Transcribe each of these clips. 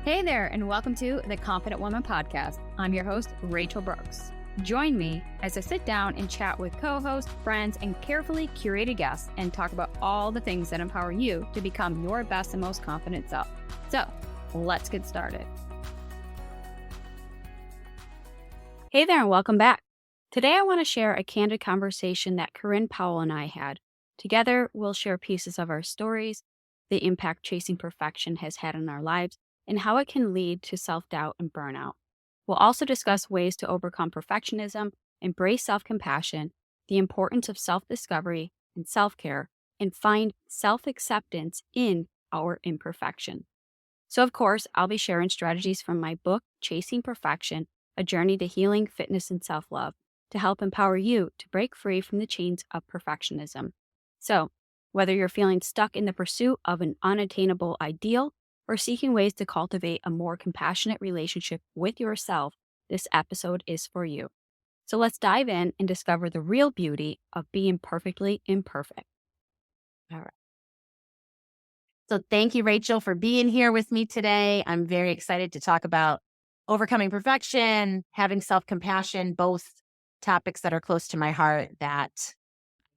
Hey there, and welcome to the Confident Woman Podcast. I'm your host, Rachel Brooks. Join me as I sit down and chat with co-hosts, friends, and carefully curated guests and talk about all the things that empower you to become your best and most confident self. So, let's get started. Hey there, and welcome back. Today, I want to share a candid conversation that Corinne Powell and I had. Together, we'll share pieces of our stories, the impact chasing perfection has had on our lives, and how it can lead to self-doubt and burnout. We'll also discuss ways to overcome perfectionism, embrace self-compassion, the importance of self-discovery and self-care, and find self-acceptance in our imperfection. So, of course, I'll be sharing strategies from my book, Chasing Perfection, A Journey to Healing, Fitness, and Self-Love, to help empower you to break free from the chains of perfectionism. So, whether you're feeling stuck in the pursuit of an unattainable ideal or seeking ways to cultivate a more compassionate relationship with yourself, this episode is for you. So let's dive in and discover the real beauty of being perfectly imperfect. All right. So thank you, Rachel, for being here with me today. I'm very excited to talk about overcoming perfection, having self-compassion, both topics that are close to my heart that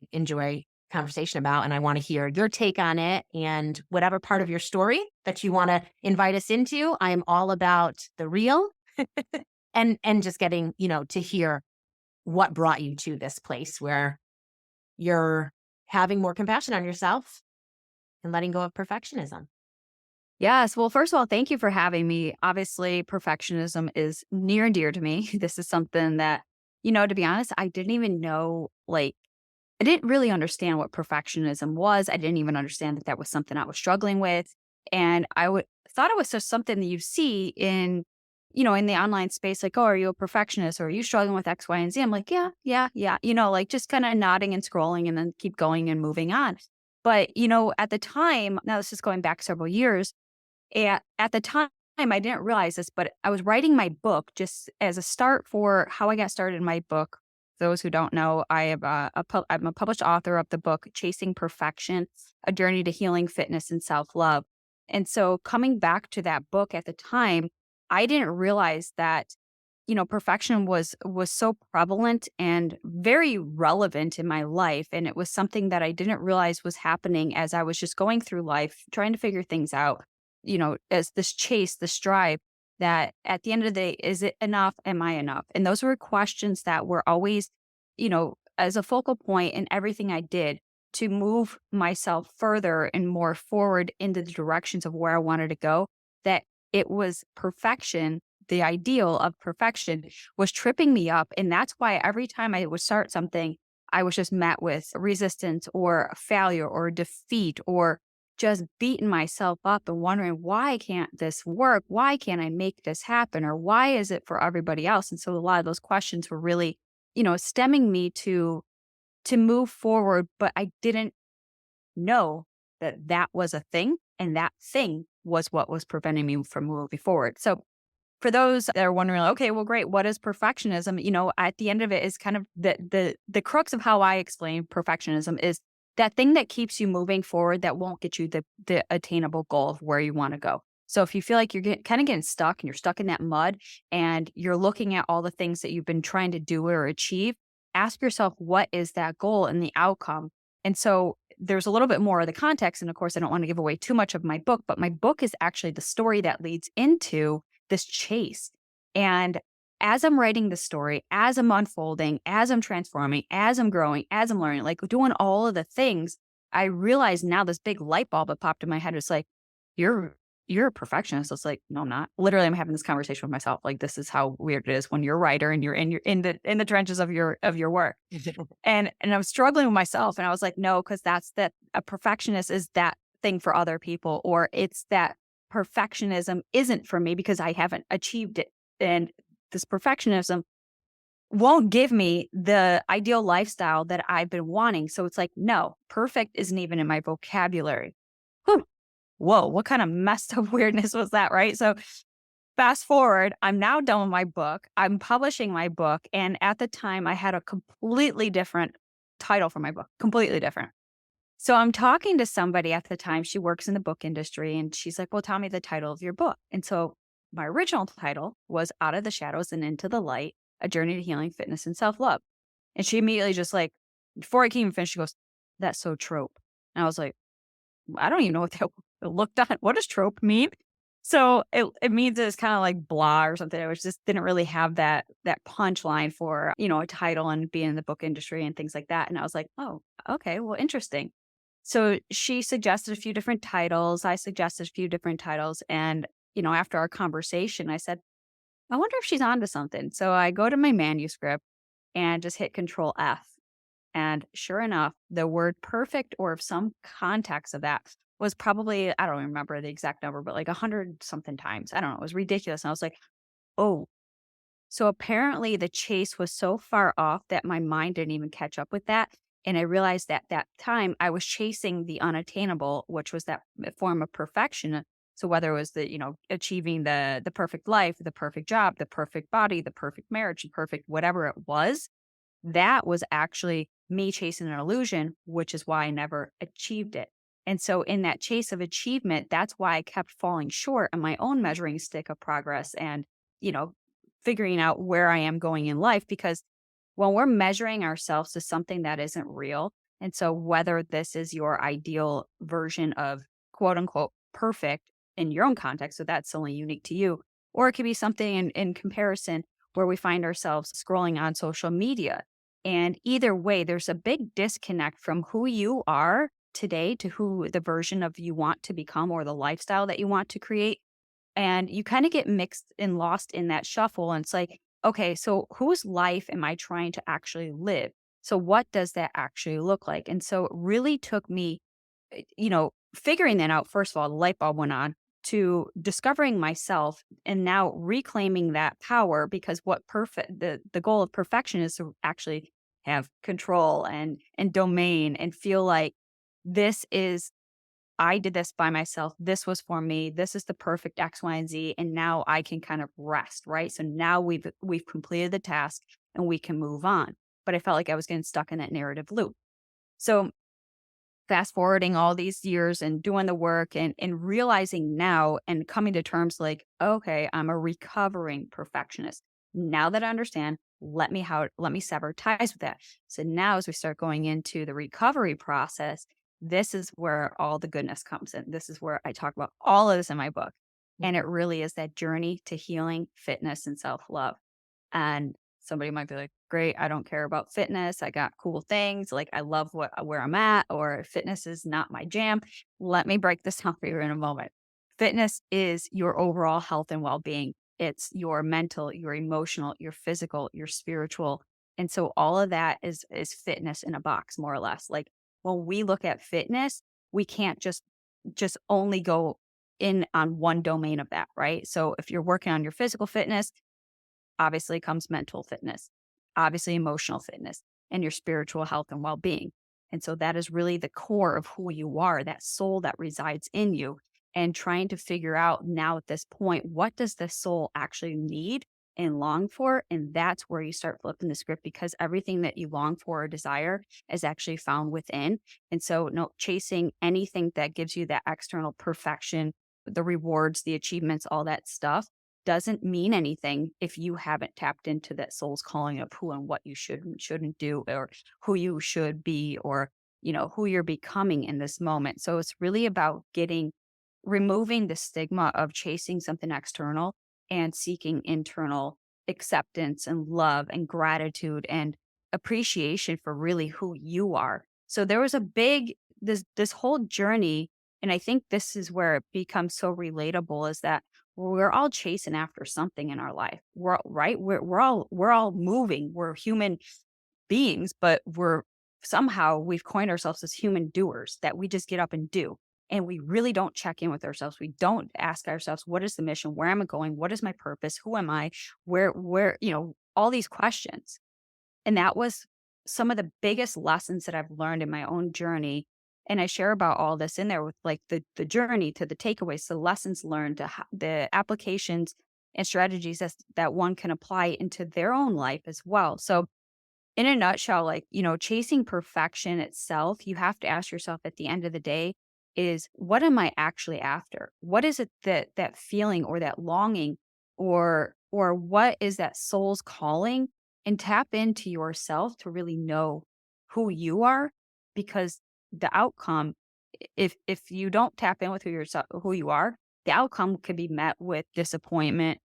I enjoy conversation about. And I want to hear your take on it and whatever part of your story that you want to invite us into. I am all about the real and just getting, to hear what brought you to this place where you're having more compassion on yourself and letting go of perfectionism. Yes. Well, first of all, thank you for having me. Obviously, perfectionism is near and dear to me. This is something that, to be honest, I didn't even know, I didn't really understand what perfectionism was. I didn't even understand that that was something I was struggling with. And thought it was just something that you see in the online space, like, oh, are you a perfectionist or are you struggling with X, Y, and Z? I'm like, yeah. Just kind of nodding and scrolling and then keep going and moving on. But, at the time, now this is going back several years, at the time, I didn't realize this, but I was writing my book just as a start for how I got started in my book. Those who don't know, I'm a published author of the book Chasing Perfection, A Journey to Healing, Fitness, and Self-Love. And so coming back to that book at the time, I didn't realize that, perfection was so prevalent and very relevant in my life. And it was something that I didn't realize was happening as I was just going through life, trying to figure things out, as this chase, this strive, that at the end of the day, is it enough? Am I enough? And those were questions that were always, as a focal point in everything I did to move myself further and more forward into the directions of where I wanted to go, that it was perfection. The ideal of perfection was tripping me up. And that's why every time I would start something, I was just met with resistance or failure or defeat or just beating myself up and wondering, why can't this work? Why can't I make this happen? Or why is it for everybody else? And so a lot of those questions were really, stemming me to move forward, but I didn't know that that was a thing, and that thing was what was preventing me from moving forward. So for those that are wondering, okay, well, great, what is perfectionism? At the end of it is kind of the crux of how I explain perfectionism is that thing that keeps you moving forward that won't get you the attainable goal of where you want to go. So if you feel like you're kind of getting stuck and you're stuck in that mud and you're looking at all the things that you've been trying to do or achieve, ask yourself, what is that goal and the outcome? And so there's a little bit more of the context. And of course, I don't want to give away too much of my book, but my book is actually the story that leads into this chase. And as I'm writing the story, as I'm unfolding, as I'm transforming, as I'm growing, as I'm learning, like doing all of the things, I realize now this big light bulb that popped in my head was like, you're a perfectionist. It's like, no, I'm not. Literally, I'm having this conversation with myself. Like, this is how weird it is when you're a writer and you're in the trenches of your work. And I'm struggling with myself. And I was like, no, because a perfectionist is that thing for other people, or it's that perfectionism isn't for me because I haven't achieved it. And this perfectionism won't give me the ideal lifestyle that I've been wanting. So it's like, no, perfect isn't even in my vocabulary. Whew. Whoa, what kind of messed up weirdness was that, right? So fast forward, I'm now done with my book. I'm publishing my book. And at the time, I had a completely different title for my book, completely different. So I'm talking to somebody at the time. She works in the book industry and she's like, "Well, tell me the title of your book." And so my original title was Out of the Shadows and Into the Light: A Journey to Healing, Fitness, and Self-Love. And she immediately just like, before I can even finish, she goes, "That's so trope." And I was like, I don't even know what that looked on. What does trope mean? So it means it's kind of like blah or something. It was just didn't really have that punchline for, a title and being in the book industry and things like that. And I was like, oh, okay, well, interesting. So she suggested a few different titles. I suggested a few different titles. And, after our conversation, I said, I wonder if she's onto something. So I go to my manuscript and just hit Control F. And sure enough, the word perfect or of some context of that was probably, I don't remember the exact number, but like 100 something times. I don't know. It was ridiculous. And I was like, oh, so apparently the chase was so far off that my mind didn't even catch up with that. And I realized that that time I was chasing the unattainable, which was that form of perfection. So whether it was achieving the perfect life, the perfect job, the perfect body, the perfect marriage, the perfect whatever it was, that was actually me chasing an illusion, which is why I never achieved it. And so in that chase of achievement, that's why I kept falling short on my own measuring stick of progress and, you know, figuring out where I am going in life. Because when we're measuring ourselves to something that isn't real, and so whether this is your ideal version of quote unquote perfect in your own context, so that's only unique to you, or it could be something in comparison where we find ourselves scrolling on social media. And either way, there's a big disconnect from who you are today to who the version of you want to become or the lifestyle that you want to create. And you kind of get mixed and lost in that shuffle. And it's like, okay, so whose life am I trying to actually live? So what does that actually look like? And so it really took me, figuring that out. First of all, the light bulb went on to discovering myself and now reclaiming that power because the goal of perfection is to actually have control and domain and feel like this is I did this by myself. This was for me. This is the perfect X, Y, and Z. And now I can kind of rest, right? So now we've completed the task and we can move on. But I felt like I was getting stuck in that narrative loop. So fast forwarding all these years and doing the work and realizing now and coming to terms like, okay, I'm a recovering perfectionist. Now that I understand, let me sever ties with that. So now as we start going into the recovery process, this is where all the goodness comes in. This is where I talk about all of this in my book. And it really is that journey to healing, fitness, and self-love. And somebody might be like, "Great, I don't care about fitness. I got cool things. Like I love where I'm at, or fitness is not my jam." Let me break this down for you in a moment. Fitness is your overall health and well-being. It's your mental, your emotional, your physical, your spiritual. And so all of that is fitness in a box, more or less. Like when we look at fitness, we can't just only go in on one domain of that, right? So if you're working on your physical fitness, obviously comes mental fitness, obviously emotional fitness, and your spiritual health and well being. And so that is really the core of who you are, that soul that resides in you. And trying to figure out now at this point, what does the soul actually need and long for? And that's where you start flipping the script because everything that you long for or desire is actually found within. And so, no, chasing anything that gives you that external perfection, the rewards, the achievements, all that stuff doesn't mean anything if you haven't tapped into that soul's calling of who and what you should and shouldn't do or who you should be or who you're becoming in this moment. So it's really about removing the stigma of chasing something external and seeking internal acceptance and love and gratitude and appreciation for really who you are. So there was a big this whole journey, and I think this is where it becomes so relatable is that we're all chasing after something in our life. We're all moving. We're human beings, but we've coined ourselves as human doers that we just get up and do. And we really don't check in with ourselves. We don't ask ourselves, what is the mission? Where am I going? What is my purpose? Who am I? All these questions. And that was some of the biggest lessons that I've learned in my own journey. And I share about all this in there with like the journey to the takeaways, the lessons learned, the applications and strategies that one can apply into their own life as well. So in a nutshell, like, chasing perfection itself, you have to ask yourself at the end of the day is what am I actually after? What is it that feeling or that longing or what is that soul's calling? And tap into yourself to really know who you are because the outcome if you don't tap in with who you are, the outcome could be met with disappointment,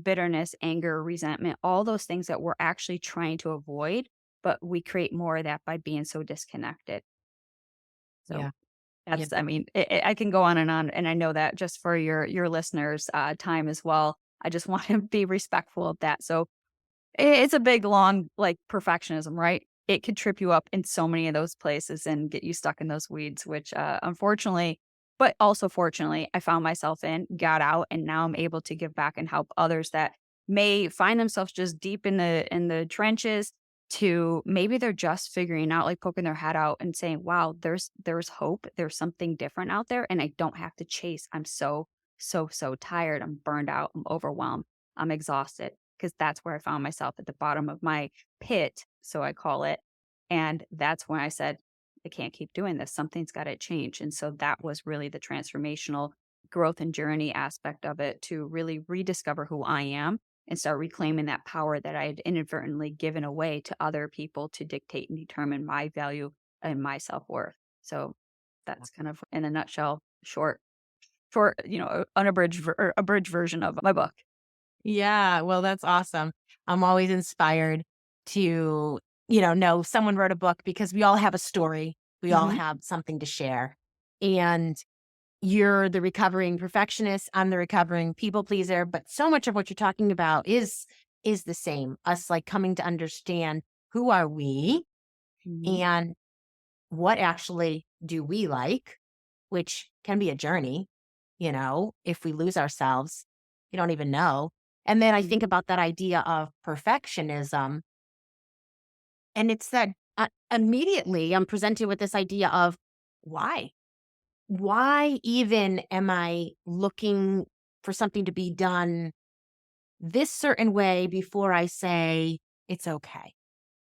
bitterness, anger, resentment, all those things that we're actually trying to avoid, but we create more of that by being so disconnected. So Yeah. Yeah. that's, I mean, I can go on, and I know that just for your listeners' time as well. I just want to be respectful of that. So it's a big, long, like, perfectionism, right? It could trip you up in so many of those places and get you stuck in those weeds, which, unfortunately, but also fortunately, I found myself in, got out, and now I'm able to give back and help others that may find themselves just deep in the trenches to maybe they're just figuring out, like, poking their head out and saying, "Wow, there's hope. There's something different out there, and I don't have to chase. I'm so, so, so tired. I'm burned out. I'm overwhelmed. I'm exhausted." 'Cause that's where I found myself at the bottom of my pit, so I call it, and that's when I said, "I can't keep doing this, something's gotta change," and so that was really the transformational growth and journey aspect of it to really rediscover who I am and start reclaiming that power that I had inadvertently given away to other people to dictate and determine my value and my self-worth. So, that's kind of, in a nutshell, short, unabridged or abridged version of my book. Yeah, well, that's awesome. I'm always inspired to, know someone wrote a book because we all have a story. We all Mhm, have something to share. And you're the recovering perfectionist, I'm the recovering people pleaser, but so much of what you're talking about is the same. Us like coming to understand who are we mhm, and what actually do we like, which can be a journey, if we lose ourselves, you don't even know. And then I think mhm, about that idea of perfectionism, and it's that immediately I'm presented with this idea of why? Why even am I looking for something to be done this certain way before I say it's okay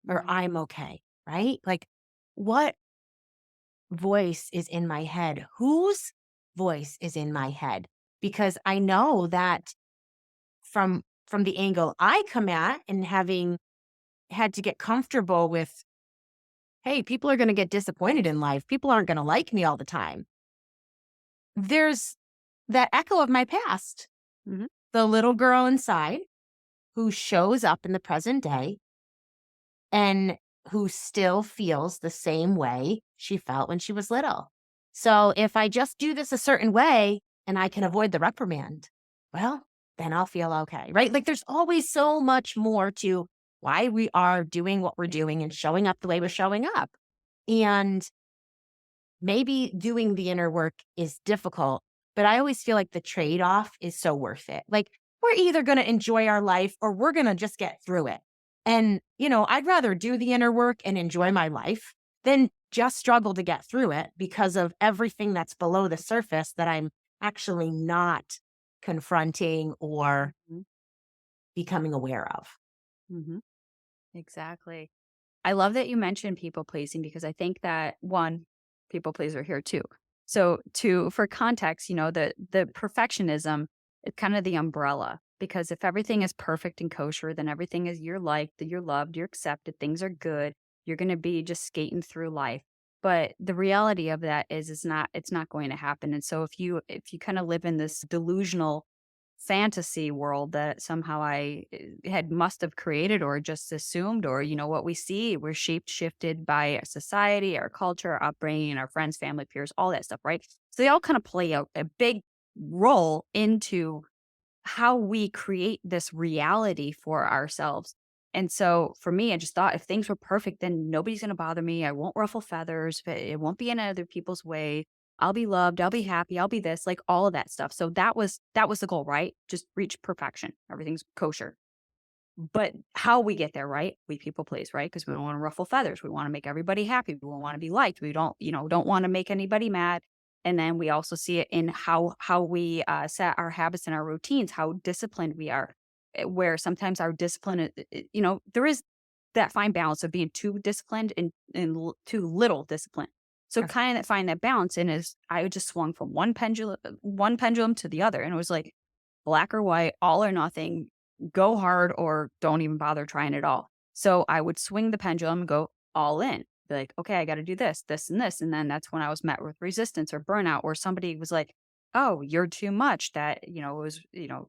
or mhm, I'm okay, right? Like, what voice is in my head? Whose voice is in my head? Because I know that from the angle I come at and having had to get comfortable with, hey, people are going to get disappointed in life. People aren't going to like me all the time. There's that echo of my past, mhm, the little girl inside who shows up in the present day and who still feels the same way she felt when she was little. So if I just do this a certain way and I can avoid the reprimand, well, then I'll feel okay, right? Like there's always so much more to why we are doing what we're doing and showing up the way we're showing up. And maybe doing the inner work is difficult, but I always feel like the trade off is so worth it. Like, we're either going to enjoy our life or we're going to just get through it. And, I'd rather do the inner work and enjoy my life than just struggle to get through it because of everything that's below the surface that I'm actually not confronting or mhm, becoming aware of. mhm. Exactly. I love that you mentioned people pleasing because I think that one, people pleaser here too. So for context, the perfectionism is kind of the umbrella because if everything is perfect and kosher, then everything is you're liked, that you're loved, you're accepted, things are good. You're gonna be just skating through life. But the reality of that is it's not going to happen. And so if you kind of live in this delusional fantasy world that somehow I had must have created or just assumed, or what we see, we're shaped shifted by our society, our culture, our upbringing, our friends, family, peers, all that stuff, right? So they all kind of play out a big role into how we create this reality for ourselves. And so for me, I just thought if things were perfect, then nobody's going to bother me. I won't ruffle feathers. It won't be in other people's way. I'll be loved. I'll be happy. I'll be this, like all of that stuff. So that was the goal, right? Just reach perfection. Everything's kosher. But how we get there, right? We people please, right? Because we don't want to ruffle feathers. We want to make everybody happy. We want to be liked. We don't want to make anybody mad. And then we also see it in how we set our habits and our routines, how disciplined we are. Where sometimes our discipline, there is. that fine balance of being too disciplined and too little disciplined. So Okay. kind of find that balance and is I just swung from one pendulum to the other. And it was like black or white, all or nothing, go hard or don't even bother trying at all. So I would swing the pendulum and go all in. Be like, okay, I got to do this, this, and this. And then that's when I was met with resistance or burnout, or somebody was like, oh, you're too much. That, it was,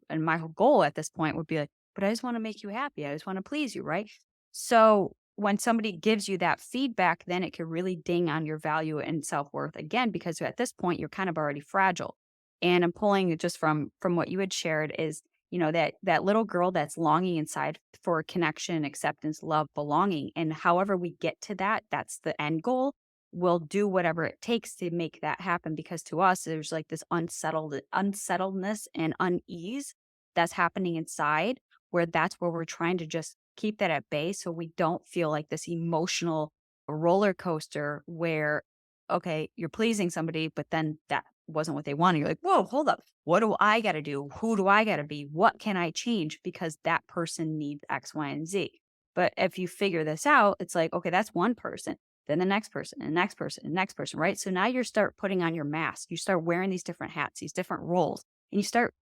and my whole goal at this point would be like, but I just want to make you happy. I just want to please you. Right. So when somebody gives you that feedback, then it could really ding on your value and self worth again, because at this point, you're kind of already fragile. And I'm pulling it just from what you had shared is, that little girl that's longing inside for connection, acceptance, love, belonging. And however we get to that, that's the end goal. We'll do whatever it takes to make that happen because to us, there's like this unsettledness and unease that's happening inside where that's where we're trying to just keep that at bay so we don't feel like this emotional roller coaster where, okay, you're pleasing somebody, but then that wasn't what they wanted. You're like, whoa, hold up. What do I got to do? Who do I got to be? What can I change? Because that person needs X, Y, and Z. But if you figure this out, it's like, okay, that's one person, then the next person, and the next person, and the next person, right? So now you start putting on your mask. You start wearing these different hats, these different roles, and you start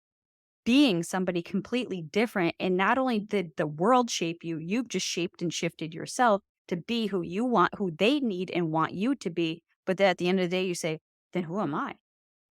being somebody completely different. And not only did the world shape you, you've just shaped and shifted yourself to be who you want, who they need and want you to be. But then at the end of the day, you say, then who am I?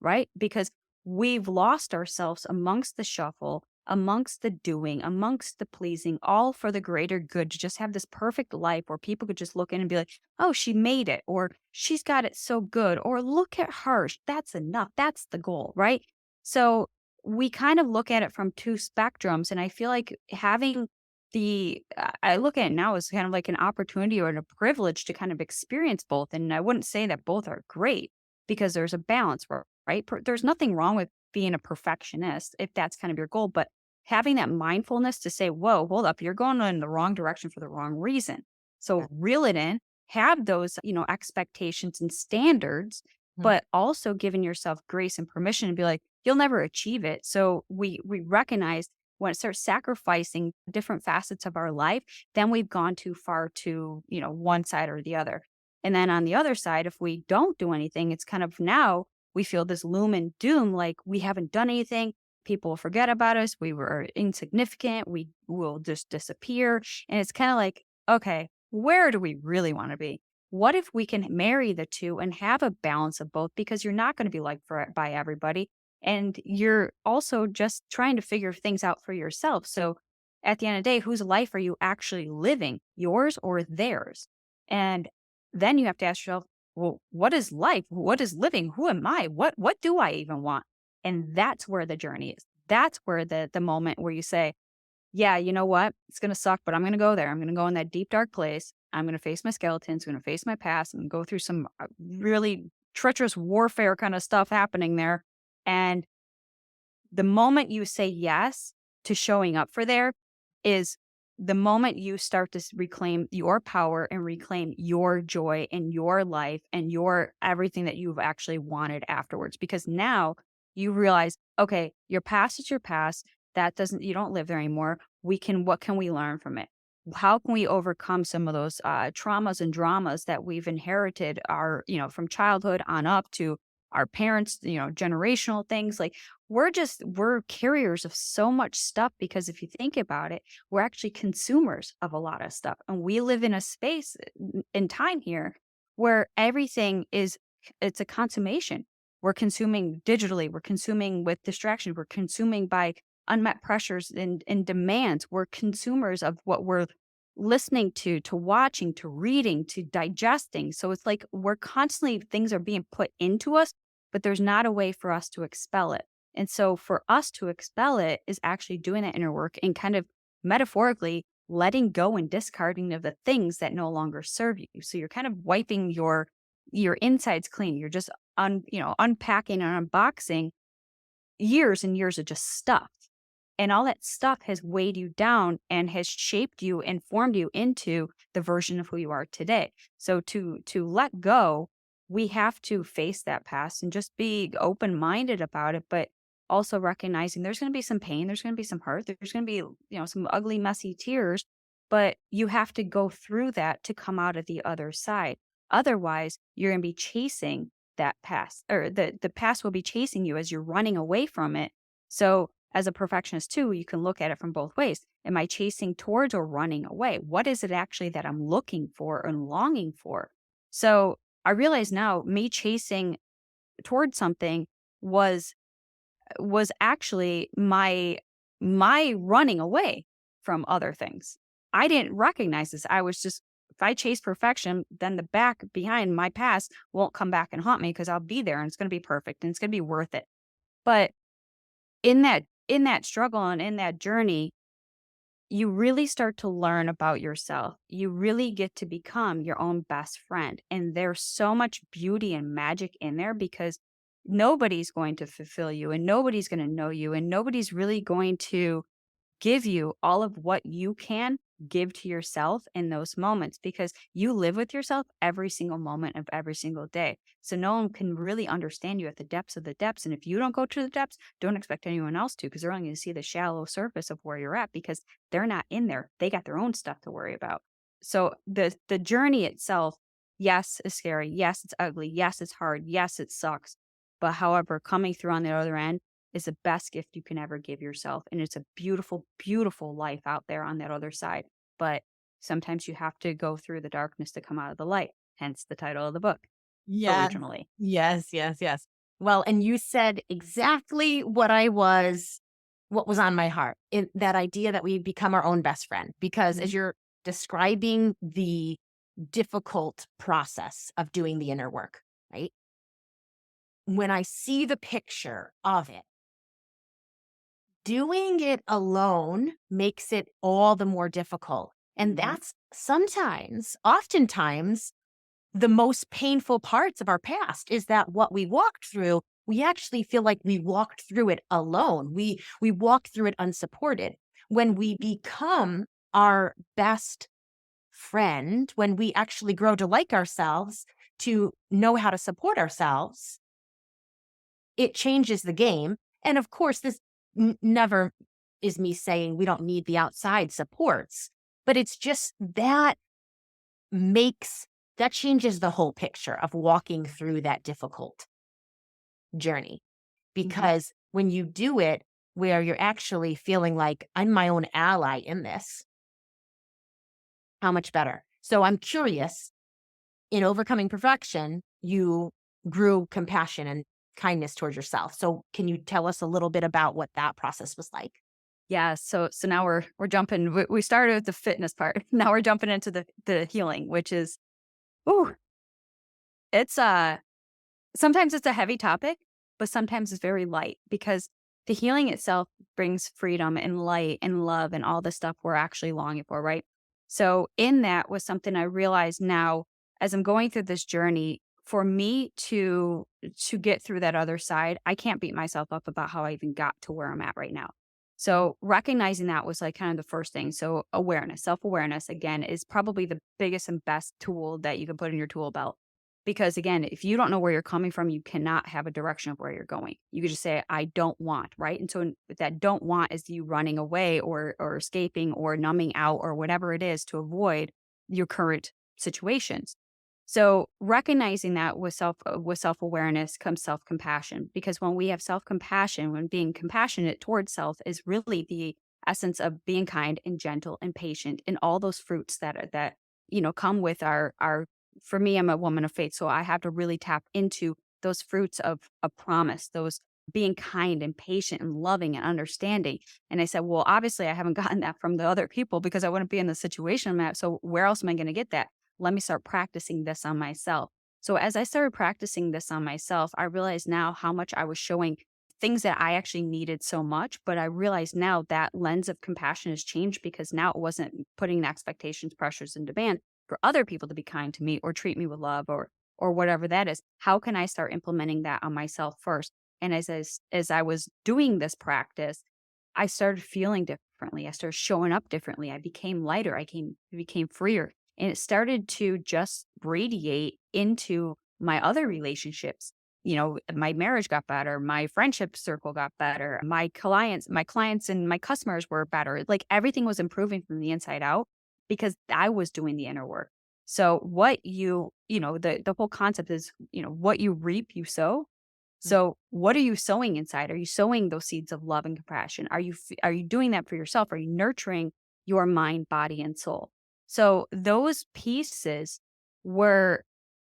Right? Because we've lost ourselves amongst the shuffle, amongst the doing, amongst the pleasing, all for the greater good to just have this perfect life where people could just look in and be like, oh, she made it, or she's got it so good, or look at her. That's enough. That's the goal. Right. So we kind of look at it from two spectrums. And I feel like having I look at it now as kind of like an opportunity or a privilege to kind of experience both. And I wouldn't say that both are great because there's a balance, right? There's nothing wrong with being a perfectionist if that's kind of your goal, but having that mindfulness to say, whoa, hold up, you're going in the wrong direction for the wrong reason. So reel it in, have those, expectations and standards, Mhm. but also giving yourself grace and permission to be like, you'll never achieve it. So we recognize when it starts sacrificing different facets of our life, then we've gone too far to, one side or the other. And then on the other side, if we don't do anything, it's kind of now we feel this loom and doom like we haven't done anything. People will forget about us. We were insignificant. We will just disappear. And it's kind of like, okay, where do we really want to be? What if we can marry the two and have a balance of both? Because you're not going to be liked by everybody. And you're also just trying to figure things out for yourself. So at the end of the day, whose life are you actually living, yours or theirs? And then you have to ask yourself, well, what is life? What is living? Who am I? What do I even want? And that's where the journey is. That's where the moment where you say, yeah, you know what? It's gonna suck, but I'm gonna go there. I'm gonna go in that deep dark place. I'm gonna face my skeletons, I'm gonna face my past, and go through some really treacherous warfare kind of stuff happening there. And the moment you say yes to showing up for there is the moment you start to reclaim your power and reclaim your joy in your life and your everything that you've actually wanted afterwards. Because now you realize, okay, your past is your past. That doesn't, you don't live there anymore. What can we learn from it? How can we overcome some of those traumas and dramas that we've inherited from childhood on up to our parents, generational things like we're carriers of so much stuff because if you think about it, we're actually consumers of a lot of stuff. And we live in a space in time here where everything it's a consummation. We're consuming digitally, we're consuming with distraction, we're consuming by unmet pressures and demands. We're consumers of what we're listening to watching, to reading, to digesting. So it's like we're constantly things are being put into us, but there's not a way for us to expel it. And so for us to expel it is actually doing that inner work and kind of metaphorically letting go and discarding of the things that no longer serve you. So you're kind of wiping your insides clean. You're just unpacking and unboxing years and years of just stuff. And all that stuff has weighed you down and has shaped you and formed you into the version of who you are today. So to let go, we have to face that past and just be open-minded about it, but also recognizing there's going to be some pain, there's going to be some hurt, there's going to be, some ugly, messy tears. but you have to go through that to come out of the other side. Otherwise, you're going to be chasing that past, or the past will be chasing you as you're running away from it. So, as a perfectionist too, you can look at it from both ways. Am I chasing towards or running away? What is it actually that I'm looking for and longing for? So, I realize now me chasing towards something was actually my running away from other things. I didn't recognize this. I was just, if I chase perfection, then the back behind my past won't come back and haunt me because I'll be there and it's going to be perfect and it's going to be worth it. But in that struggle and in that journey, you really start to learn about yourself. You really get to become your own best friend. And there's so much beauty and magic in there because nobody's going to fulfill you and nobody's going to know you and nobody's really going to give you all of what you can give to yourself in those moments because you live with yourself every single moment of every single day. So no one can really understand you at the depths of the depths. And if you don't go to the depths, don't expect anyone else to because they're only going to see the shallow surface of where you're at because they're not in there. They got their own stuff to worry about. So the journey itself, yes, is scary. Yes, it's ugly. Yes, it's hard. Yes, it sucks. But however, coming through on the other end is the best gift you can ever give yourself. And it's a beautiful, beautiful life out there on that other side. But sometimes you have to go through the darkness to come out of the light, hence the title of the book Yes. originally. Yes, yes, yes. Well, and you said exactly what was on my heart, in that idea that we become our own best friend. Because Mhm. as you're describing the difficult process of doing the inner work, right? When I see the picture of it, doing it alone makes it all the more difficult. And Mhm. that's oftentimes, the most painful parts of our past is that what we walked through, we actually feel like we walked through it alone. We walked through it unsupported. When we become our best friend, when we actually grow to like ourselves, to know how to support ourselves, it changes the game. And of course, this never is me saying we don't need the outside supports, but it's just makes that changes the whole picture of walking through that difficult journey. Mhm. Because when you do it where you're actually feeling like I'm my own ally in this, how much better? So I'm curious, in overcoming perfection, you grew compassion and kindness towards yourself. So can you tell us a little bit about what that process was like? Yeah. So now we're jumping. We started with the fitness part. Now we're jumping into the healing, which is, ooh, it's sometimes it's a heavy topic, but sometimes it's very light because the healing itself brings freedom and light and love and all the stuff we're actually longing for, right? So, in that was something I realize now as I'm going through this journey. For me to get through that other side, I can't beat myself up about how I even got to where I'm at right now. So recognizing that was like kind of the first thing. So awareness, self awareness, again, is probably the biggest and best tool that you can put in your tool belt because again, if you don't know where you're coming from, you cannot have a direction of where you're going. You could just say, I don't want, right? And so that don't want is you running away or escaping or numbing out or whatever it is to avoid your current situations. So recognizing that with self-awareness comes self-compassion because when we have self-compassion, when being compassionate towards self is really the essence of being kind and gentle and patient and all those fruits that come with our for me, I'm a woman of faith, so I have to really tap into those fruits of a promise, those being kind and patient and loving and understanding. And I said, well, obviously, I haven't gotten that from the other people because I wouldn't be in the situation I'm at. So where else am I going to get that? Let me start practicing this on myself. So as I started practicing this on myself, I realized now how much I was showing things that I actually needed so much. But I realized now that lens of compassion has changed because now it wasn't putting expectations, pressures, and demand for other people to be kind to me or treat me with love or whatever that is. How can I start implementing that on myself first? And as I was doing this practice, I started feeling differently. I started showing up differently. I became lighter. Became freer. And it started to just radiate into my other relationships. My marriage got better, my friendship circle got better, my clients and my customers were better. Like everything was improving from the inside out because I was doing the inner work. So what the whole concept is, what you reap, you sow. Mm. So what are you sowing inside? Are you sowing those seeds of love and compassion? Are you doing that for yourself? Are you nurturing your mind, body, and soul? So those pieces were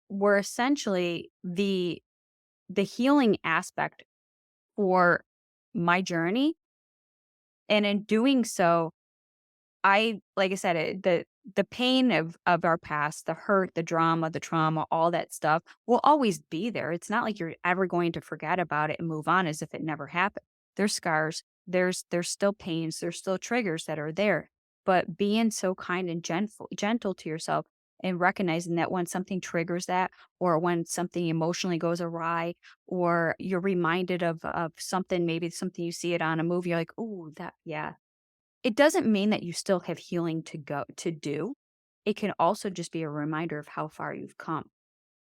were essentially the healing aspect for my journey. And in doing so, I like I said, the pain of our past, the hurt, the drama, the trauma, all that stuff will always be there. It's not like you're ever going to forget about it and move on as if it never happened. There's scars, there's still pains, there's still triggers that are there. But being so kind and gentle to yourself and recognizing that when something triggers that, or when something emotionally goes awry, or you're reminded of something, maybe something you see it on a movie, you're like, oh, that yeah, it doesn't mean that you still have healing to do. It can also just be a reminder of how far you've come.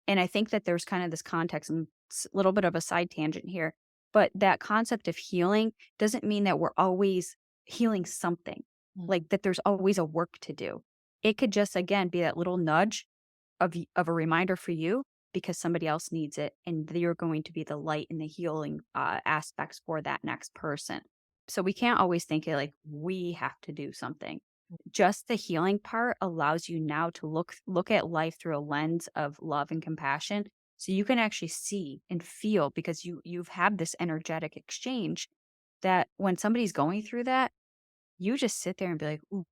And I think that there's kind of this context and a little bit of a side tangent here, but that concept of healing doesn't mean that we're always healing something, Mm. like that there's always a work to do. It could just, again, be that little nudge of a reminder for you because somebody else needs it, and you're going to be the light and the healing aspects for that next person. So we can't always think it like we have to do something. Just the healing part allows you now to look at life through a lens of love and compassion, so you can actually see and feel, because you've had this energetic exchange, that when somebody's going through that, you just sit there and be like, ooh,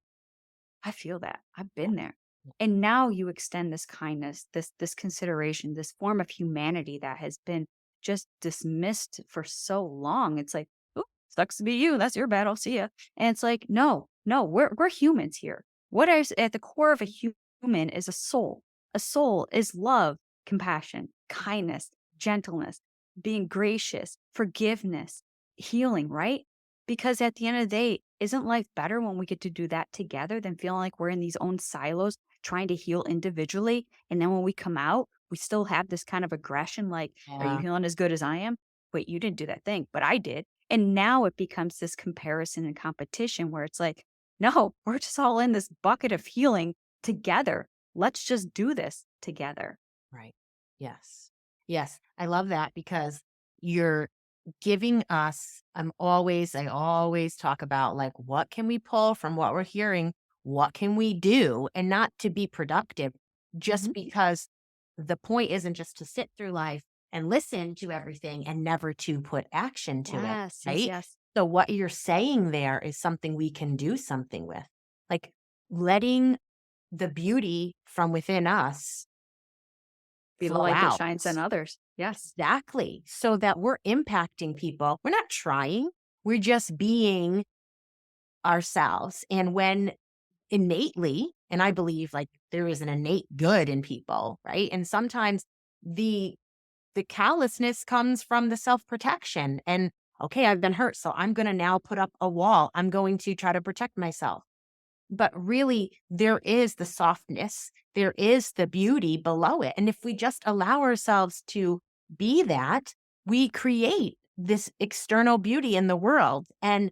I feel that. I've been there. And now you extend this kindness, this consideration, this form of humanity that has been just dismissed for so long. It's like, "Oop, sucks to be you. That's your bad. I'll see ya." And it's like, no, no, we're humans here. What is at the core of a human is a soul. A soul is love, compassion, kindness, gentleness, being gracious, forgiveness, healing, right? Because at the end of the day, isn't life better when we get to do that together than feeling like we're in these own silos trying to heal individually? And then when we come out, we still have this kind of aggression like, are you Yeah. healing as good as I am? Wait, you didn't do that thing, but I did. And now it becomes this comparison and competition where it's like, no, we're just all in this bucket of healing together. Let's just do this together. Right. Yes. Yes. I love that because you're giving us, I always talk about like, what can we pull from what we're hearing? What can we do? And not to be productive, Mhm. just because the point isn't just to sit through life and listen to everything and never to put action to it. Yes, yes, Right. yes. So, what you're saying there is something we can do something with, like letting the beauty from within us Be the flow light that out. shines on others. Yes. Exactly. So that we're impacting people. We're not trying, we're just being ourselves. And when innately, and I believe like there is an innate good in people, right? And sometimes the the callousness comes from the self-protection. And okay, I've been hurt, so I'm going to now put up a wall. I'm going to try to protect myself. But really, there is the softness, there is the beauty below it. And if we just allow ourselves to be that, we create this external beauty in the world. And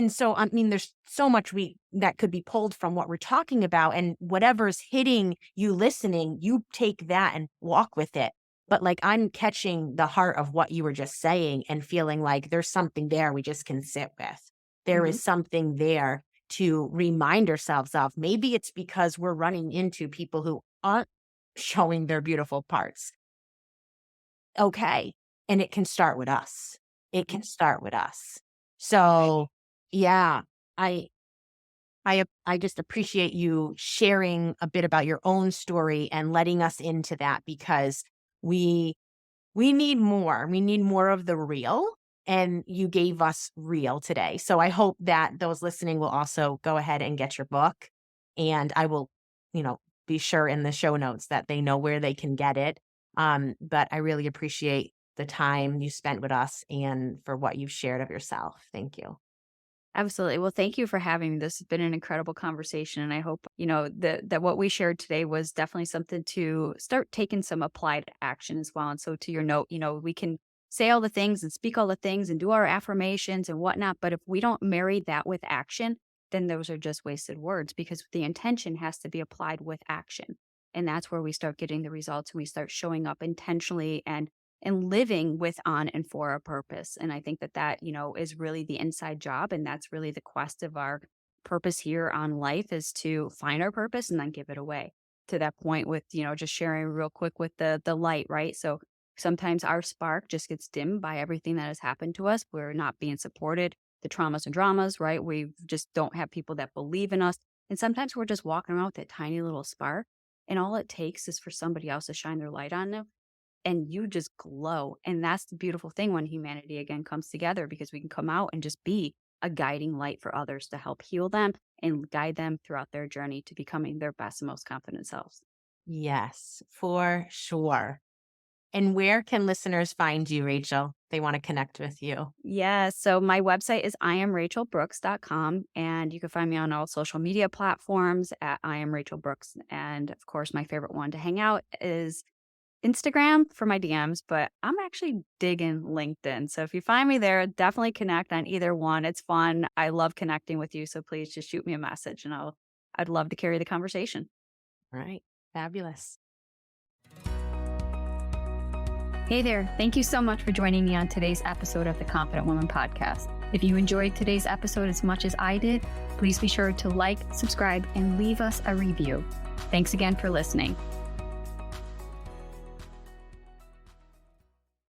so, I mean, there's so much we that could be pulled from what we're talking about, and whatever's hitting you listening, you take that and walk with it. But like, I'm catching the heart of what you were just saying and feeling like there's something there we just can sit with. There Mhm. is something there to remind ourselves of. Maybe it's because we're running into people who aren't showing their beautiful parts. Okay. And it can start with us. It can start with us. So, yeah, I I just appreciate you sharing a bit about your own story and letting us into that because we we need more. We need more of the real, and you gave us real today. So I hope that those listening will also go ahead and get your book, and I will, you know, be sure in the show notes that they know where they can get it. But I really appreciate the time you spent with us and for what you've shared of yourself. Thank you. Absolutely. Well, thank you for having me. This has been an incredible conversation. And I hope, that what we shared today was definitely something to start taking some applied action as well. And so to your note, we can say all the things and speak all the things and do our affirmations and whatnot. But if we don't marry that with action, then those are just wasted words because the intention has to be applied with action. And that's where we start getting the results and we start showing up intentionally and living with on and for a purpose. And I think that is really the inside job. And that's really the quest of our purpose here on life is to find our purpose and then give it away to that point with, just sharing real quick with the light, right? So sometimes our spark just gets dimmed by everything that has happened to us. We're not being supported, the traumas and dramas, right? We just don't have people that believe in us. And sometimes we're just walking around with that tiny little spark. And all it takes is for somebody else to shine their light on them and you just glow. And that's the beautiful thing when humanity again comes together because we can come out and just be a guiding light for others to help heal them and guide them throughout their journey to becoming their best and most confident selves. Yes, for sure. And where can listeners find you, Rachel? They want to connect with you. Yeah. So my website is iamrachelbrooks.com. And you can find me on all social media platforms at I am Rachel Brooks. And of course, my favorite one to hang out is Instagram for my DMs, but I'm actually digging LinkedIn. So if you find me there, definitely connect on either one. It's fun. I love connecting with you. So please just shoot me a message and I'd love to carry the conversation. All right. Fabulous. Hey there. Thank you so much for joining me on today's episode of the Confident Woman podcast. If you enjoyed today's episode as much as I did, please be sure to like, subscribe, and leave us a review. Thanks again for listening.